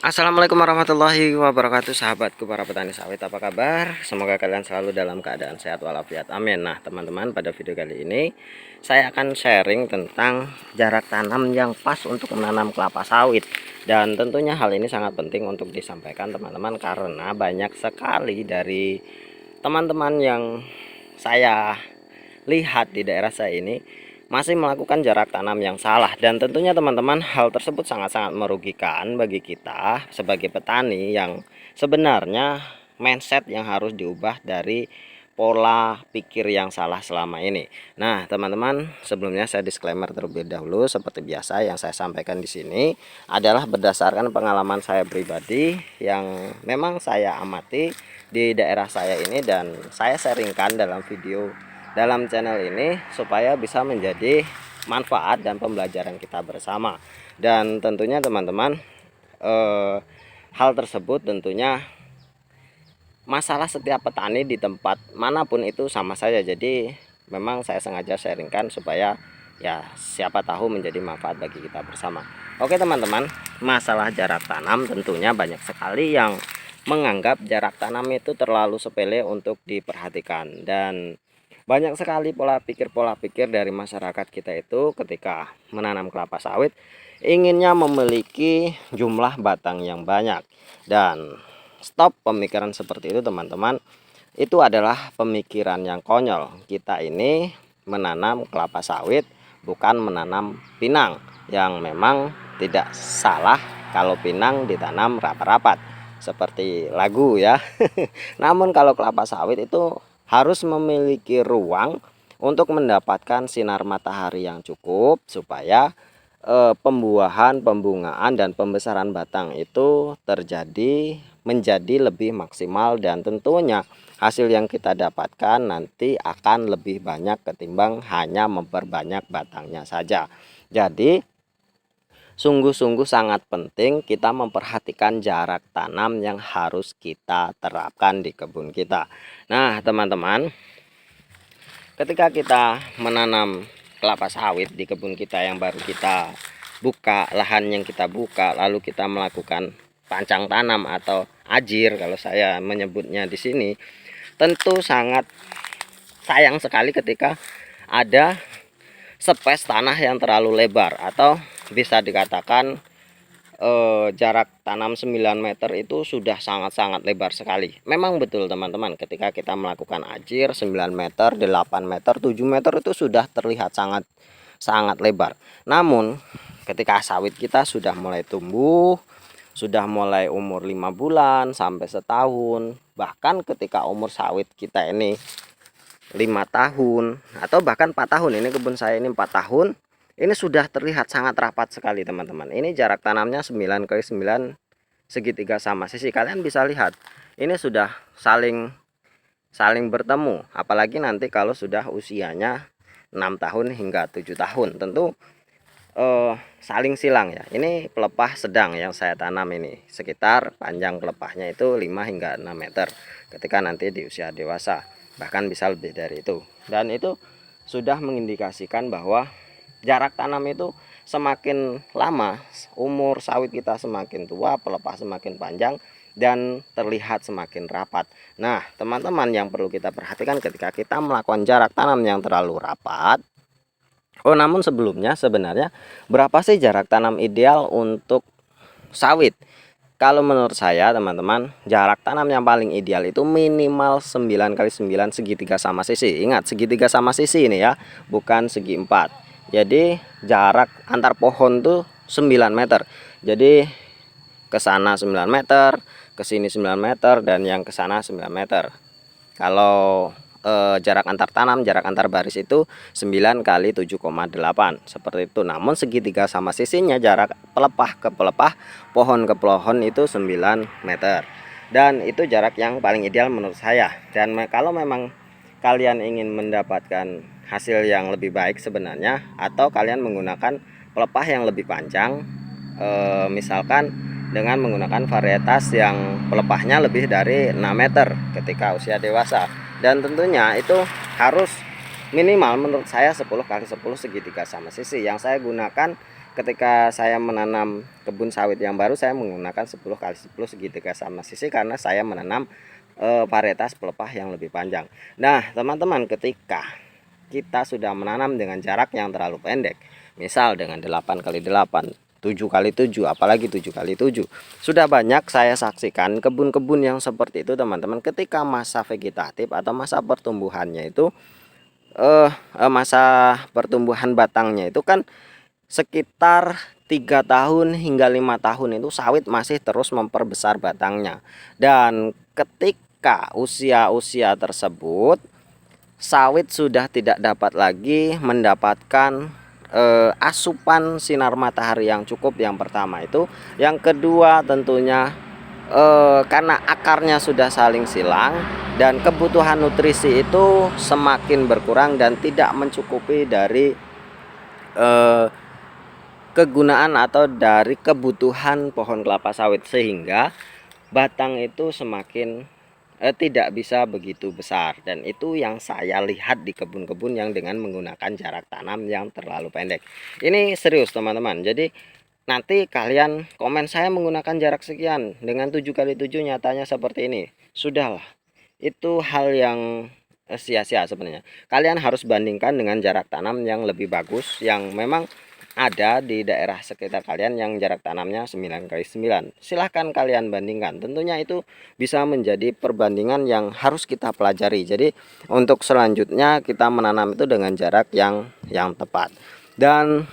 Assalamualaikum warahmatullahi wabarakatuh, sahabatku para petani sawit, apa kabar? Semoga kalian selalu dalam keadaan sehat walafiat, amin. Nah teman-teman, pada video kali ini saya akan sharing tentang jarak tanam yang pas untuk menanam kelapa sawit. Dan tentunya hal ini sangat penting untuk disampaikan teman-teman, karena banyak sekali dari teman-teman yang saya lihat di daerah saya ini masih melakukan jarak tanam yang salah, dan tentunya teman-teman, hal tersebut sangat-sangat merugikan bagi kita sebagai petani yang sebenarnya mindset yang harus diubah dari pola pikir yang salah selama ini. Nah, teman-teman, sebelumnya saya disclaimer terlebih dahulu, seperti biasa yang saya sampaikan di sini adalah berdasarkan pengalaman saya pribadi yang memang saya amati di daerah saya ini, dan saya sharingkan dalam video dalam channel ini supaya bisa menjadi manfaat dan pembelajaran kita bersama. Dan tentunya teman-teman, hal tersebut tentunya masalah setiap petani di tempat manapun itu sama saja. Jadi memang saya sengaja sharingkan supaya ya siapa tahu menjadi manfaat bagi kita bersama. Oke teman-teman, masalah jarak tanam tentunya banyak sekali yang menganggap jarak tanam itu terlalu sepele untuk diperhatikan, dan banyak sekali pola pikir dari masyarakat kita itu ketika menanam kelapa sawit inginnya memiliki jumlah batang yang banyak. Dan stop pemikiran seperti itu teman-teman, itu adalah pemikiran yang konyol. Kita ini menanam kelapa sawit bukan menanam pinang, yang memang tidak salah kalau pinang ditanam rapat-rapat seperti lagu ya. Namun kalau kelapa sawit itu harus memiliki ruang untuk mendapatkan sinar matahari yang cukup supaya pembuahan, pembungaan, dan pembesaran batang itu terjadi menjadi lebih maksimal, dan tentunya hasil yang kita dapatkan nanti akan lebih banyak ketimbang hanya memperbanyak batangnya saja. Jadi sungguh-sungguh sangat penting kita memperhatikan jarak tanam yang harus kita terapkan di kebun kita. Nah teman-teman, ketika kita menanam kelapa sawit di kebun kita yang baru kita buka, lahan yang kita buka, lalu kita melakukan pancang tanam atau ajir kalau saya menyebutnya di sini, tentu sangat sayang sekali ketika ada space tanah yang terlalu lebar, atau bisa dikatakan jarak tanam 9 meter itu sudah sangat-sangat lebar sekali. Memang betul teman-teman, ketika kita melakukan ajir 9 meter, 8 meter, 7 meter itu sudah terlihat sangat lebar. Namun ketika sawit kita sudah mulai tumbuh, sudah mulai umur 5 bulan sampai setahun, bahkan ketika umur sawit kita ini 5 tahun atau bahkan 4 tahun, ini kebun saya ini 4 tahun, ini sudah terlihat sangat rapat sekali teman-teman. Ini jarak tanamnya 9x9 segitiga sama sisi. Kalian bisa lihat ini sudah saling bertemu. Apalagi nanti kalau sudah usianya 6 tahun hingga 7 tahun, tentu saling silang ya. Ini pelepah sedang yang saya tanam ini, sekitar panjang pelepahnya itu 5 hingga 6 meter ketika nanti di usia dewasa, bahkan bisa lebih dari itu. Dan itu sudah mengindikasikan bahwa jarak tanam itu semakin lama, umur sawit kita semakin tua, pelepah semakin panjang, dan terlihat semakin rapat. Nah teman-teman, yang perlu kita perhatikan ketika kita melakukan jarak tanam yang terlalu rapat, namun sebelumnya sebenarnya berapa sih jarak tanam ideal untuk sawit? Kalau menurut saya teman-teman, jarak tanam yang paling ideal itu minimal 9x9 segitiga sama sisi. Ingat, segitiga sama sisi ini ya, bukan segi 4. Jadi jarak antar pohon tuh 9 meter. Jadi ke sana 9 meter, ke sini 9 meter, dan yang ke sana 9 meter. Kalau jarak antar tanam, jarak antar baris itu 9 kali 7,8 seperti itu. Namun segitiga sama sisinya, jarak pelepah ke pelepah, pohon ke pohon itu 9 meter. Dan itu jarak yang paling ideal menurut saya. Dan kalau memang kalian ingin mendapatkan hasil yang lebih baik sebenarnya, atau kalian menggunakan pelepah yang lebih panjang, misalkan dengan menggunakan varietas yang pelepahnya lebih dari 6 meter ketika usia dewasa. Dan tentunya itu harus minimal menurut saya 10x10 segitiga sama sisi. Yang saya gunakan ketika saya menanam kebun sawit yang baru, saya menggunakan 10x10 segitiga sama sisi karena saya menanam varietas pelepah yang lebih panjang. Nah teman-teman, ketika kita sudah menanam dengan jarak yang terlalu pendek, misal dengan 8x8, 7x7, apalagi 7x7, sudah banyak saya saksikan kebun-kebun yang seperti itu teman-teman. Ketika masa vegetatif atau masa pertumbuhannya itu masa pertumbuhan batangnya itu kan sekitar 3 tahun hingga 5 tahun, itu sawit masih terus memperbesar batangnya. Dan ketika usia-usia tersebut, sawit sudah tidak dapat lagi mendapatkan asupan sinar matahari yang cukup, yang pertama itu. Yang kedua tentunya karena akarnya sudah saling silang dan kebutuhan nutrisi itu semakin berkurang dan tidak mencukupi dari kegunaan atau dari kebutuhan pohon kelapa sawit, sehingga batang itu semakin tidak bisa begitu besar. Dan itu yang saya lihat di kebun-kebun yang dengan menggunakan jarak tanam yang terlalu pendek. Ini serius teman-teman. Jadi nanti kalian komen saya menggunakan jarak sekian dengan 7x7 nyatanya seperti ini. Sudahlah, itu hal yang sia-sia sebenarnya. Kalian harus bandingkan dengan jarak tanam yang lebih bagus, yang memang ada di daerah sekitar kalian yang jarak tanamnya 9x9. Silahkan kalian bandingkan. Tentunya itu bisa menjadi perbandingan yang harus kita pelajari. Jadi untuk selanjutnya kita menanam itu dengan jarak yang tepat. Dan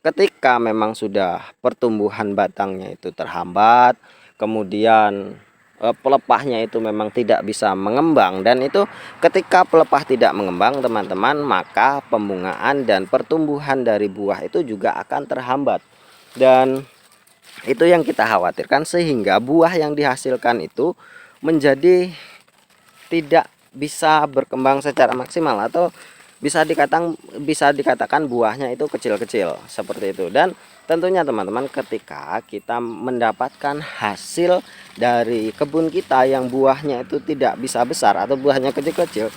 ketika memang sudah pertumbuhan batangnya itu terhambat, kemudian pelepahnya itu memang tidak bisa mengembang, dan itu ketika pelepah tidak mengembang teman-teman, maka pembungaan dan pertumbuhan dari buah itu juga akan terhambat. Dan itu yang kita khawatirkan, sehingga buah yang dihasilkan itu menjadi tidak bisa berkembang secara maksimal, atau bisa dikatakan buahnya itu kecil-kecil seperti itu. Dan tentunya teman-teman, ketika kita mendapatkan hasil dari kebun kita yang buahnya itu tidak bisa besar atau buahnya kecil-kecil,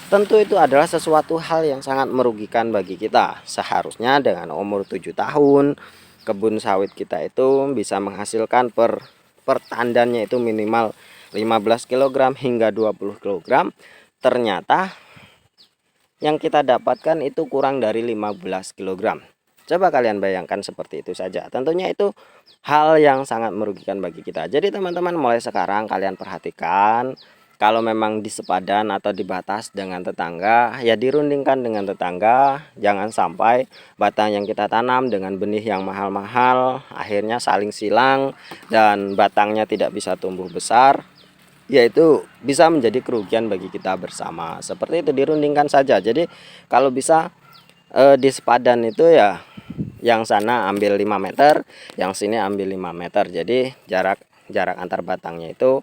tentu itu adalah sesuatu hal yang sangat merugikan bagi kita. Seharusnya dengan umur 7 tahun kebun sawit kita itu bisa menghasilkan per tandannya itu minimal 15 kg hingga 20 kg. Ternyata yang kita dapatkan itu kurang dari 15 kg. Coba kalian bayangkan seperti itu saja. Tentunya itu hal yang sangat merugikan bagi kita. Jadi teman-teman, mulai sekarang kalian perhatikan, kalau memang di sepadan atau di batas dengan tetangga, ya dirundingkan dengan tetangga. Jangan sampai batang yang kita tanam dengan benih yang mahal-mahal akhirnya saling silang dan batangnya tidak bisa tumbuh besar, yaitu bisa menjadi kerugian bagi kita bersama. Seperti itu, dirundingkan saja. Jadi kalau bisa di sepadan itu ya, yang sana ambil 5 meter, yang sini ambil 5 meter. Jadi jarak antar batangnya itu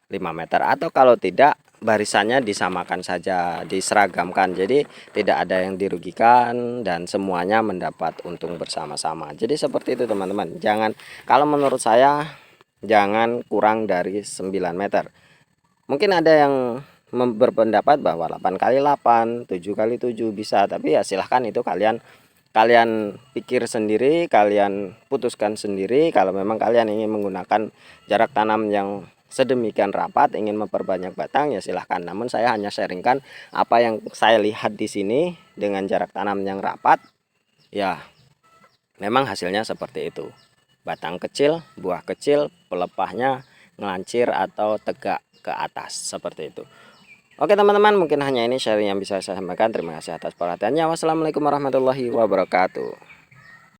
5 meter. Atau kalau tidak, barisannya disamakan saja, diseragamkan. Jadi tidak ada yang dirugikan dan semuanya mendapat untung bersama-sama. Jadi seperti itu teman-teman. Jangan, kalau menurut saya jangan kurang dari 9 meter. Mungkin ada yang berpendapat bahwa 8x8, 7x7 bisa, tapi ya silahkan, itu kalian pikir sendiri, kalian putuskan sendiri. Kalau memang kalian ingin menggunakan jarak tanam yang sedemikian rapat, ingin memperbanyak batang, ya silahkan. Namun saya hanya sharingkan apa yang saya lihat di sini dengan jarak tanam yang rapat. Ya memang hasilnya seperti itu. Batang kecil, buah kecil, pelepahnya ngelancir atau tegak ke atas seperti itu. Oke teman-teman, mungkin hanya ini sharing yang bisa saya sampaikan. Terima kasih atas perhatiannya. Wassalamualaikum warahmatullahi wabarakatuh.